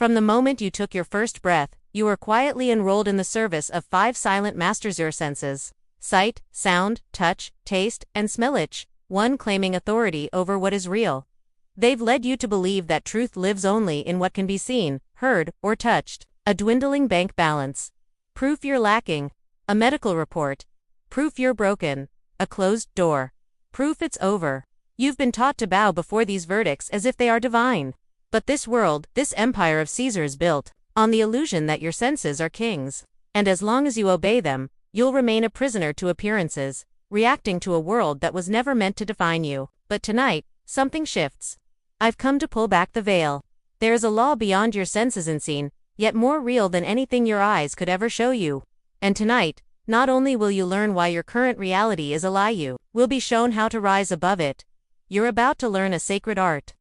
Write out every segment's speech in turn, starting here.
From the moment you took your first breath, you were quietly enrolled in the service of 5 silent masters: your senses: sight, sound, touch, taste, and smell, each one claiming authority over what is real. They've led you to believe that truth lives only in what can be seen, heard, or touched. A dwindling bank balance. Proof you're lacking. A medical report. Proof you're broken. A closed door. Proof it's over. You've been taught to bow before these verdicts as if they are divine. But this world, this empire of Caesar's, built on the illusion that your senses are kings. And as long as you obey them, you'll remain a prisoner to appearances, reacting to a world that was never meant to define you. But tonight, something shifts. I've come to pull back the veil. There is a law beyond your senses, unseen, yet more real than anything your eyes could ever show you. And tonight, not only will you learn why your current reality is a lie, you will be shown how to rise above it. You're about to learn a sacred art.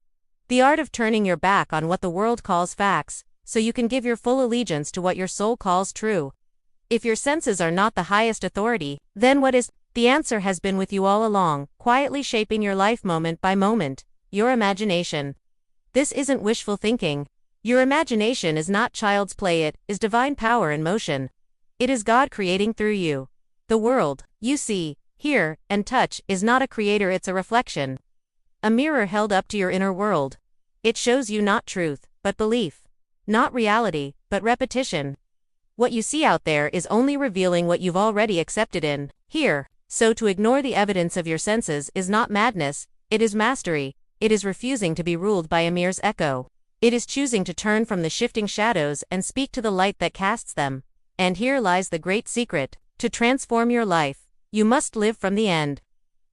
The art of turning your back on what the world calls facts, so you can give your full allegiance to what your soul calls true. If your senses are not the highest authority, then what is? The answer has been with you all along, quietly shaping your life moment by moment: your imagination. This isn't wishful thinking. Your imagination is not child's play, it is divine power in motion. It is God creating through you. The world you see, hear, and touch is not a creator, it's a reflection. A mirror held up to your inner world. It shows you not truth, but belief. Not reality, but repetition. What you see out there is only revealing what you've already accepted in here. So to ignore the evidence of your senses is not madness, it is mastery. It is refusing to be ruled by a mirror's echo. It is choosing to turn from the shifting shadows and speak to the light that casts them. And here lies the great secret. To transform your life, you must live from the end.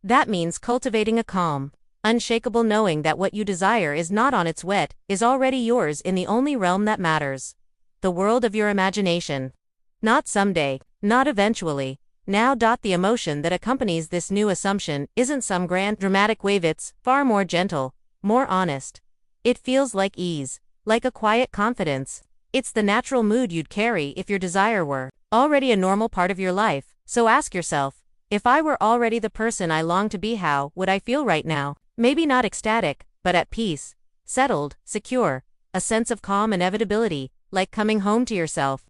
That means cultivating a calm, unshakable knowing that what you desire is not on its way, is already yours in the only realm that matters. The world of your imagination. Not someday, not eventually. Now. The emotion that accompanies this new assumption isn't some grand dramatic wave, it's far more gentle, more honest. It feels like ease, like a quiet confidence. It's the natural mood you'd carry if your desire were already a normal part of your life. So ask yourself, if I were already the person I long to be, how would I feel right now? Maybe not ecstatic, but at peace, settled, secure, a sense of calm inevitability, like coming home to yourself.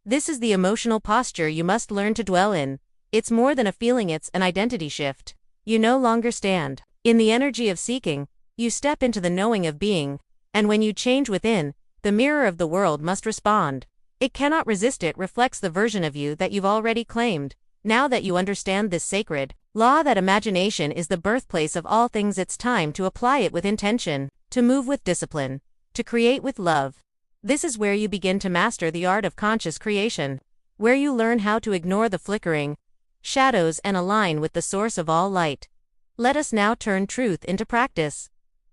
This is the emotional posture you must learn to dwell in. It's more than a feeling, it's an identity shift. You no longer stand in the energy of seeking, you step into the knowing of being. And when you change within, the mirror of the world must respond. It cannot resist, it reflects the version of you that you've already claimed. Now that you understand this sacred law that imagination is the birthplace of all things, it's time to apply it with intention, to move with discipline, to create with love. This is where you begin to master the art of conscious creation, where you learn how to ignore the flickering shadows and align with the source of all light. Let us now turn truth into practice.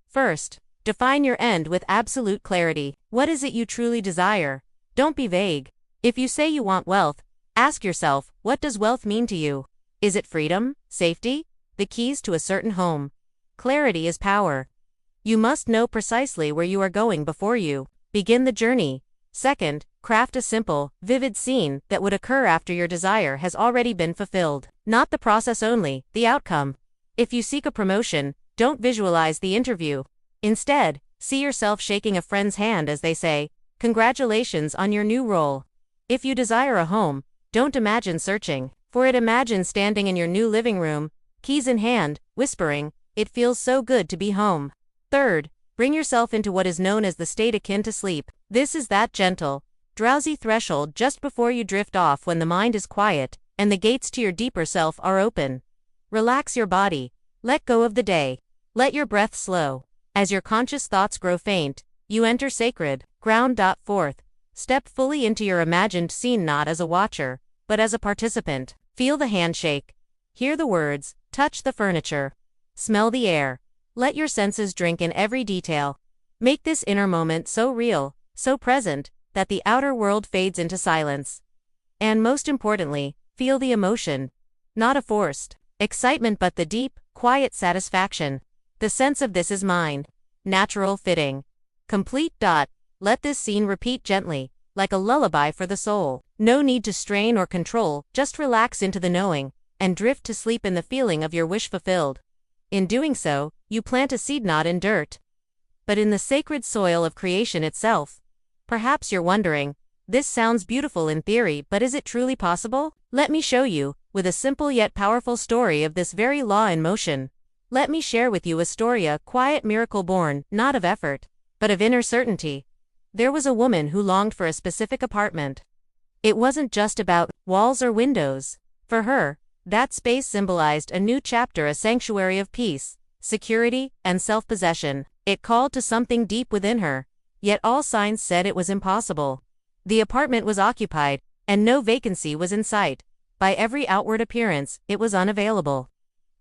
First, define your end with absolute clarity. What is it you truly desire? Don't be vague. If you say you want wealth, ask yourself, what does wealth mean to you? Is it freedom, safety, the keys to a certain home? Clarity is power. You must know precisely where you are going before you begin the journey. Second, craft a simple, vivid scene that would occur after your desire has already been fulfilled. Not the process only, the outcome. If you seek a promotion, don't visualize the interview. Instead, see yourself shaking a friend's hand as they say, "Congratulations on your new role." If you desire a home, don't imagine searching for it, imagine standing in your new living room, keys in hand, whispering, "It feels so good to be home." Third, bring yourself into what is known as the state akin to sleep. This is that gentle, drowsy threshold just before you drift off, when the mind is quiet and the gates to your deeper self are open. Relax your body. Let go of the day. Let your breath slow. As your conscious thoughts grow faint, you enter sacred ground. Fourth, step fully into your imagined scene, not as a watcher, but as a participant. Feel the handshake. Hear the words. Touch the furniture. Smell the air. Let your senses drink in every detail. Make this inner moment so real, so present, that the outer world fades into silence. And most importantly, feel the emotion. Not a forced excitement, but the deep, quiet satisfaction. The sense of this is mine. Natural, fitting, complete. Let this scene repeat gently, like a lullaby for the soul. No need to strain or control, just relax into the knowing, and drift to sleep in the feeling of your wish fulfilled. In doing so, you plant a seed not in dirt, but in the sacred soil of creation itself. Perhaps you're wondering, this sounds beautiful in theory, but is it truly possible? Let me show you, with a simple yet powerful story of this very law in motion. Let me share with you a story, a quiet miracle born, not of effort, but of inner certainty. There was a woman who longed for a specific apartment. It wasn't just about walls or windows. For her, that space symbolized a new chapter, a sanctuary of peace, security, and self-possession. It called to something deep within her, yet all signs said it was impossible. The apartment was occupied, and no vacancy was in sight. By every outward appearance, it was unavailable.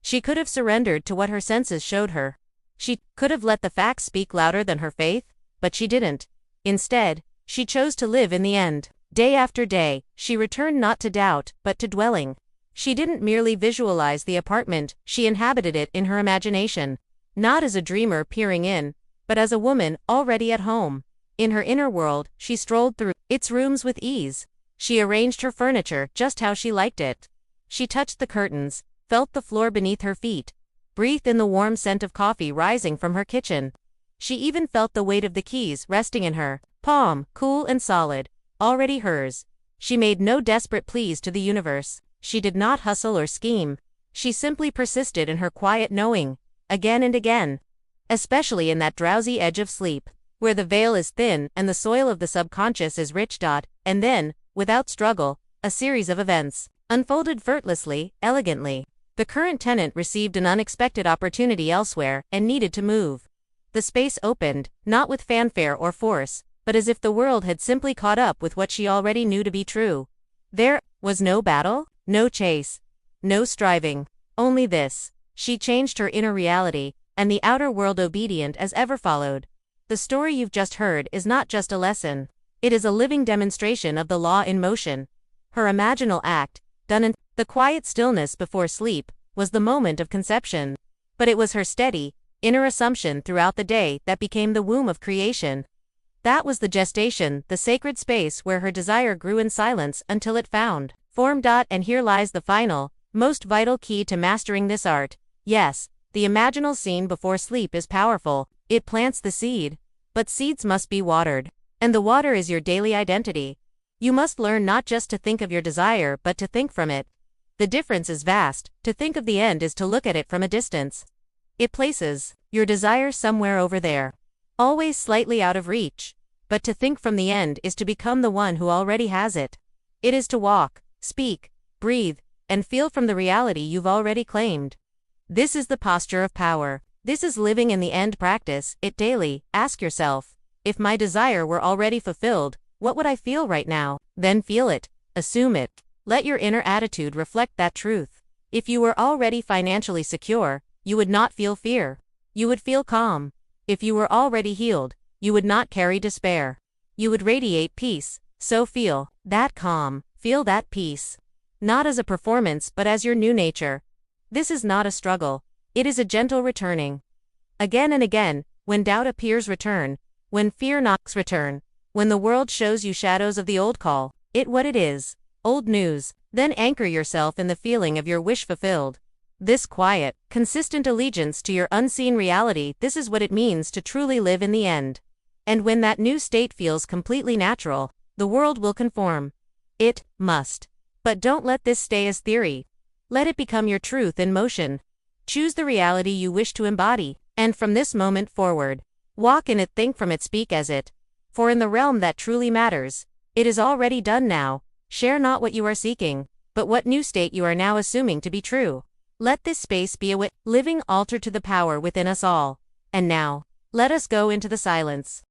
She could have surrendered to what her senses showed her. She could have let the facts speak louder than her faith, but she didn't. Instead, she chose to live in the end. Day after day, she returned not to doubt, but to dwelling. She didn't merely visualize the apartment, she inhabited it in her imagination. Not as a dreamer peering in, but as a woman already at home. In her inner world, she strolled through its rooms with ease. She arranged her furniture just how she liked it. She touched the curtains, felt the floor beneath her feet, breathed in the warm scent of coffee rising from her kitchen. She even felt the weight of the keys resting in her palm, cool and solid, already hers. She made no desperate pleas to the universe. She did not hustle or scheme. She simply persisted in her quiet knowing, again and again. Especially in that drowsy edge of sleep, where the veil is thin and the soil of the subconscious is rich. And then, without struggle, a series of events unfolded effortlessly, elegantly. The current tenant received an unexpected opportunity elsewhere and needed to move. The space opened, not with fanfare or force, but as if the world had simply caught up with what she already knew to be true. There was no battle, no chase, no striving, only this. She changed her inner reality, and the outer world obedient as ever followed. The story you've just heard is not just a lesson. It is a living demonstration of the law in motion. Her imaginal act, done in the quiet stillness before sleep, was the moment of conception. But it was her steady, inner assumption throughout the day that became the womb of creation. That was the gestation, the sacred space where her desire grew in silence until it found form. And here lies the final, most vital key to mastering this art. Yes, the imaginal scene before sleep is powerful. It plants the seed. But seeds must be watered. And the water is your daily identity. You must learn not just to think of your desire but to think from it. The difference is vast. To think of the end is to look at it from a distance. It places your desire somewhere over there, always slightly out of reach. But to think from the end is to become the one who already has it. It is to walk, speak, breathe, and feel from the reality you've already claimed. This is the posture of power. This is living in the end. Practice it daily. Ask yourself, if my desire were already fulfilled, what would I feel right now? Then feel it. Assume it. Let your inner attitude reflect that truth. If you were already financially secure, you would not feel fear. You would feel calm. If you were already healed, you would not carry despair. You would radiate peace. So feel that calm. Feel that peace. Not as a performance but as your new nature. This is not a struggle. It is a gentle returning. Again and again, when doubt appears, return. When fear knocks, return. When the world shows you shadows of the old, call it what it is. Old news. Then anchor yourself in the feeling of your wish fulfilled. This quiet, consistent allegiance to your unseen reality, this is what it means to truly live in the end. And when that new state feels completely natural, the world will conform. It must. But don't let this stay as theory. Let it become your truth in motion. Choose the reality you wish to embody, and from this moment forward, walk in it, think from it, speak as it. For in the realm that truly matters, it is already done now. Share not what you are seeking, but what new state you are now assuming to be true. Let this space be a living altar to the power within us all. And now, let us go into the silence.